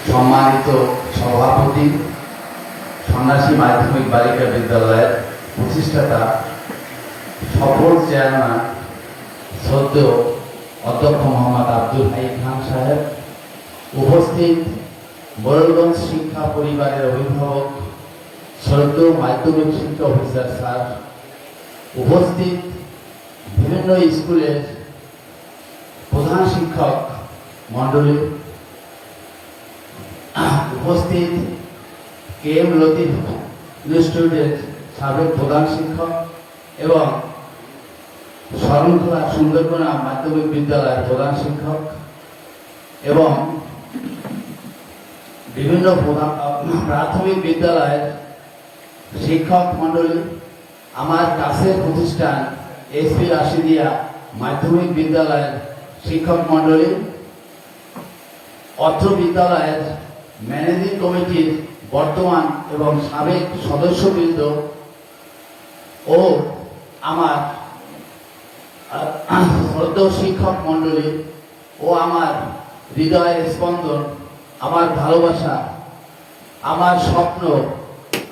সম্মানিত সভাপতি, সন্ন্যাসী মাধ্যমিক বালিকা বিদ্যালয়ের প্রতিষ্ঠাতা, সফল চেয়ারম্যান শ্রদ্ধেয় অধ্যক্ষ মোহাম্মদ আব্দুল হাই খান সাহেব, উপস্থিত মোড়লগঞ্জ শিক্ষা পরিবারের অভিভাবক শ্রদ্ধেয় মাধ্যমিক শিক্ষা অফিসার স্যার, উপস্থিত বিভিন্ন স্কুলের প্রধান শিক্ষক মণ্ডলী, উপস্থিত KM লতিফ ইনস্টিটিউটের সাবেক প্রধান শিক্ষক এবং শরণখোলা সুন্দরবনা মাধ্যমিক বিদ্যালয়ের প্রধান শিক্ষক এবং বিভিন্ন প্রাথমিক বিদ্যালয়ের শিক্ষক মণ্ডলী, আমার কাছের প্রতিষ্ঠান SP রাশিদিয়া মাধ্যমিক বিদ্যালয়ের শিক্ষক মণ্ডলী, অত্র বিদ্যালয়ের ম্যানেজিং কমিটির বর্তমান এবং সাবেক সদস্যবৃন্দ ও আমার শ্রদ্ধেয় শিক্ষক মণ্ডলী ও আমার হৃদয়ের স্পন্দন, আমার ভালোবাসা, আমার স্বপ্ন,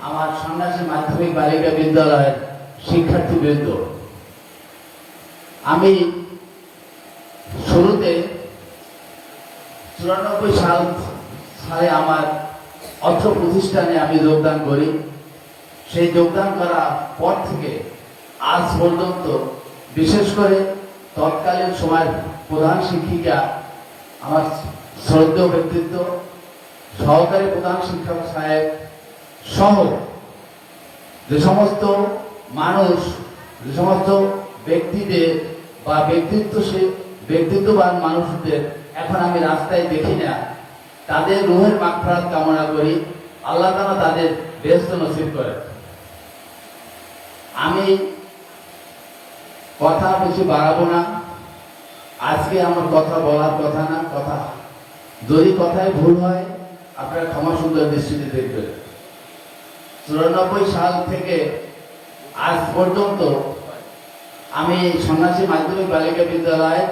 আমার সন্ন্যাসী মাধ্যমিক বালিকা বিদ্যালয়ের শিক্ষার্থীবৃন্দ, আমি শুরুতে 94 সালে আমার অত্র প্রতিষ্ঠানে আমি যোগদান করি। সেই যোগদান করার পর থেকে আজ পর্যন্ত, বিশেষ করে তৎকালীন সময়ের প্রধান শিক্ষিকা আমার শ্রদ্ধেয় ব্যক্তিত্ব সহকারী প্রধান শিক্ষক সাহেব সহ যে সমস্ত মানুষ, যে সমস্ত ব্যক্তিদের বা ব্যক্তিত্ববান মানুষদের এখন আমি রাস্তায় দেখি না, তাদের রুহের মাগফিরাত কামনা করি, আল্লাহ তাআলা তাদের বেহেশত নসিব করে। আমি কথা বেশি বাড়াবো না, আজকে আমার কথা বলার কথা না, যদি কথায় ভুল হয় আপনারা ক্ষমা সুন্দর দৃষ্টিতে দেখবেন। 94 সাল থেকে আজ পর্যন্ত আমি সন্ন্যাসী মাধ্যমিক বালিকা বিদ্যালয়ের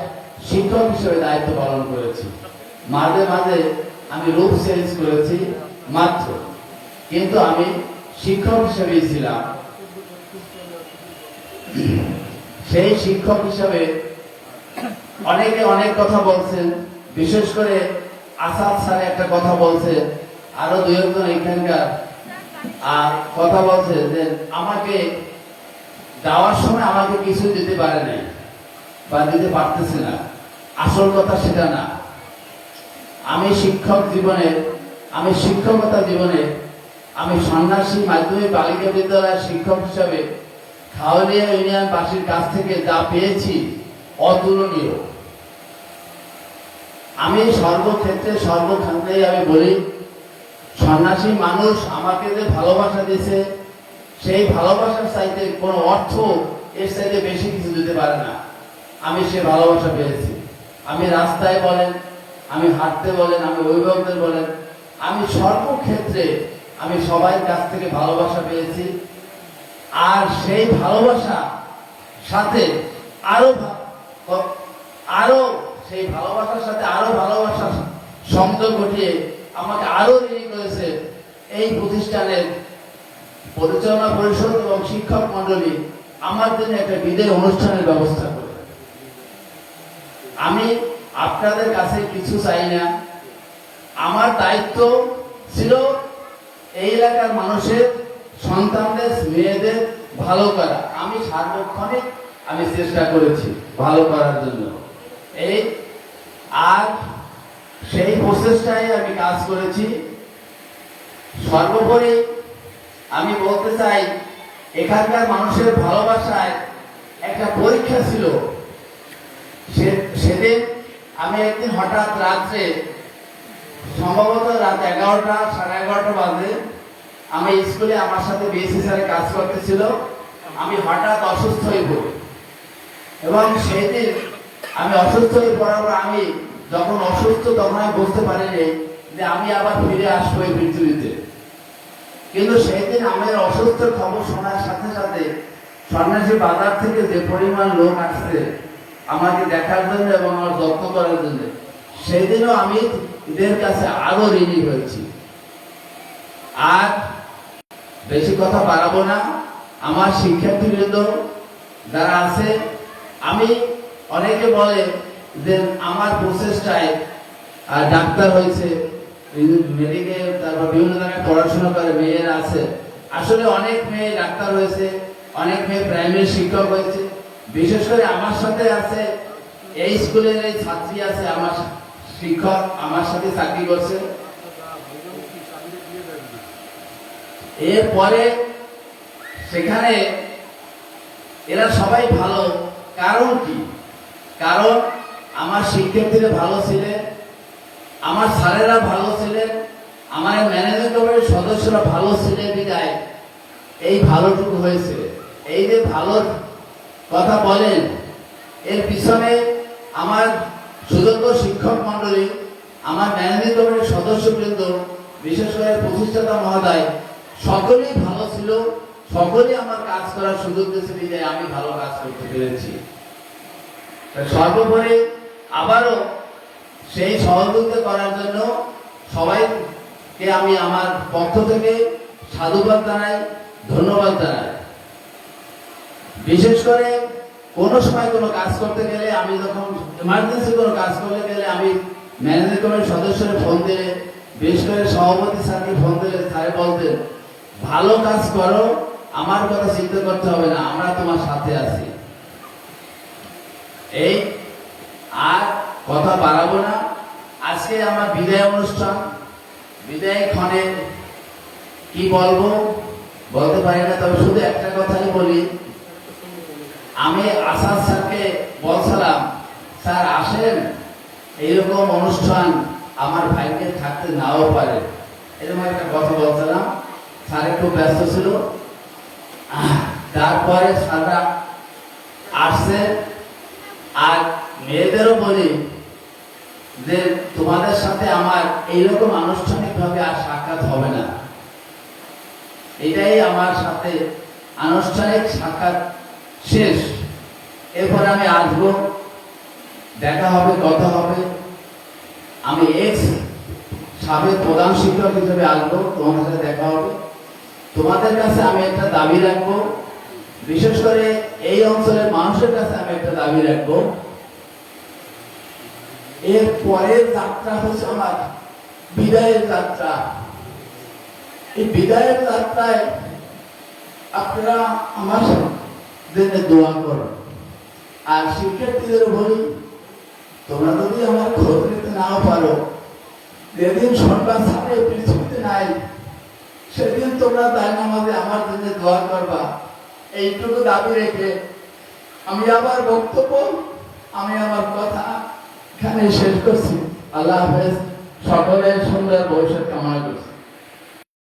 শিক্ষক হিসেবে দায়িত্ব পালন করেছি। মাঝে মাঝে আমি রূপ চেঞ্জ করেছি মাত্র, কিন্তু আমি শিক্ষক হিসেবেই ছিলাম। সেই শিক্ষক হিসেবে অনেকে অনেক কথা বলছেন, বিশেষ করে আসাদ স্যার একটা কথা বলছে, আরো দুই একজন এখানকার কথা বলছে যে আমাকে যাওয়ার সময় আমাকে কিছু দিতে পারে নাই বা দিতে পারতেছে না। আসল কথা সেটা না। আমি শিক্ষকতা জীবনে আমি সন্ন্যাসী মাধ্যমিক বালিকা বিদ্যালয়ের শিক্ষক হিসাবে খাওয়ালিয়া ইউনিয়নবাসীর কাছ থেকে যা পেয়েছি অতুলনীয়। আমি সর্বক্ষেত্রে সর্বখানেই আমি বলি, সন্ন্যাসী মানুষ আমাকে যে ভালোবাসা দিয়েছে, সেই ভালোবাসার চাইতে কোনো অর্থ এর চাইতে বেশি কিছু দিতে পারে না। আমি সে ভালোবাসা পেয়েছি। আমি রাস্তায় বলেন, আমি হাঁটতে বলেন, আমি অভিভাবকদের বলেন, আমি সর্বক্ষেত্রে আমি সবার কাছ থেকে ভালোবাসা পেয়েছি। আর সেই ভালোবাসা সাথে সেই ভালোবাসার সাথে আরো ভালোবাসার সংযোগ ঘটিয়ে আমাকে আরো ঋণী করেছে এই প্রতিষ্ঠানের পরিচালনা পরিষদ এবং শিক্ষক মন্ডলী আমার জন্য একটা বিদায় অনুষ্ঠানের ব্যবস্থা করে। আমি আপনাদের কাছে কিছু চাই না, আমার দায়িত্ব ছিল এই এলাকার মানুষের সন্তানদের, মেয়েদের ভালো করা। আমি সার্বক্ষণিক আমি চেষ্টা করেছি ভালো করার জন্য, আর সেই প্রচেষ্টায় আমি কাজ করেছি। সর্বোপরি আমি বলতে চাই, এখানকার মানুষের ভালোবাসায় একটা পরীক্ষা ছিল। সেদিন আমি একদিন হঠাৎ রাত্রে, সম্ভবত রাত 11টা, 11:30 বাজে, আমি স্কুলে আমার সাথে BSc স্যারে কাজ করতেছিল, আমি হঠাৎ অসুস্থ হয়ে পড়ি। এবং সেই দিন আমি অসুস্থ হয়ে পড়ার পর আমি যখন অসুস্থ তখন আমি বুঝতে পারিনি যে আমি আবার ফিরে আসবো এই পৃথিবীতে। কিন্তু সেই দিন আমার অসুস্থের খবর শোনার সাথে সাথে সন্ন্যাসী বাজার থেকে যে পরিমাণ লোক আসছে আমাকে দেখার জন্য এবং আমার যত্ন করার জন্য, সেদিনও আমি এদের কাছে আরো ঋণী হয়েছি। আর বেশি কথা বাড়াবো না। আমার শিক্ষার্থীবৃন্দ যারা আছে, আমি অনেকে বলে যে আমার প্রচেষ্টায় ডাক্তার হয়েছে, মেডিকেল, তারপর বিভিন্ন জায়গায় পড়াশোনা করে মেয়েরা আছে। আসলে অনেক মেয়ে ডাক্তার হয়েছে, অনেক মেয়ে প্রাইমারি শিক্ষক হয়েছে। বিশেষ করে আমার সাথে আছে এই স্কুলের এই ছাত্রী আছে, আমার শিক্ষক আমার সাথে চাকরি করছে। এরপরে সেখানে এরা সবাই ভালো। কারণ কি? কারণ আমার শিক্ষার্থীরা ভালো ছিলেন, আমার স্যারেরা ভালো ছিলেন, আমার ম্যানেজিং কমিটির সদস্যরা ভালো ছিলেন বিধায় এই ভালোটুকু হয়েছে। এই যে ভালো কথা বলেন, এর পিছনে আমার সুযোগ্য শিক্ষক মন্ডলী, আমার ম্যানেজিং কমিটির সদস্যবৃন্দ, বিশেষ করে প্রতিষ্ঠাতা মহোদয়, সকলেই ভালো ছিল। সকলেই আমার কাজ করার সুযোগ দিয়েছে বিধায় আমি ভালো কাজ করতে পেরেছি। সর্বোপরি আবারও সেই সহযোগিতা করার জন্য সবাইকে আমি আমার পক্ষ থেকে সাধুবাদ জানাই, ধন্যবাদ জানাই। বিশেষ করে কোনো সময় কোনো কাজ করতে গেলে, আমি যখন ইমার্জেন্সি কোনো কাজ করতে গেলে, আমি ম্যানেজিং কমিটির সদস্যরা ফোন দিলে, বিশেষ করে সভাপতি স্যারকে ফোন দিলে, স্যার বলতেন ভালো কাজ করো, আমার কথা চিন্তা করতে হবে না, আমরা তোমার সাথে আছি। এই আর কথা বাড়াবো না। আজকে আমার বিদায় অনুষ্ঠান, বিদায় ক্ষণে কি বলবো বলতে পারি না, তবে শুধু একটা কথাই বলি। আমি আসাদ স্যারকে বলছিলাম, স্যার আসেন, এইরকম অনুষ্ঠান আমার ভাইকে থাকতে নাও পারে, এরকম একটা কথা বলছিলাম। স্যার একটু ব্যস্ত ছিল। তারপরে স্যাররা আসছে। আর মেয়েদেরও বলি যে তোমাদের সাথে আমার এইরকম আনুষ্ঠানিকভাবে আর সাক্ষাৎ হবে না, এটাই আমার সাথে আনুষ্ঠানিক সাক্ষাৎ শেষ। এরপরে আমি আসবো, দেখা হবে, কথা হবে। আমি এক্স সাবেক প্রধান শিক্ষক হিসেবে আসবো, তোমাদের সাথে দেখা হবে। তোমাদের কাছে আমি একটা দাবি রাখবো, বিশেষ করে এই অঞ্চলের মানুষের কাছে আমি একটা দাবি রাখবো। এর পরের যাত্রা হচ্ছে আমার বিদায়ের যাত্রা। এই বিদায়ের যাত্রায় আপনারা আমার জন্য দোয়া করো। আর শিক্ষার্থীদের বলি, তোমরা যদি আমার খোঁজ নিতে নাও পারো, যেদিন সরকার ছাড়ে পৃথিবীতে নাই, সেদিন তোমরা দায়নামাজে আমার জন্য দোয়া করবা। এইটুকু দাবি রেখে আমি আমার বক্তব্য, আমি আমার কথা এখানে শেষ করছি। আল্লাহ হাফেজ। সকলের সুন্দর ভবিষ্যৎ কামনা করছি।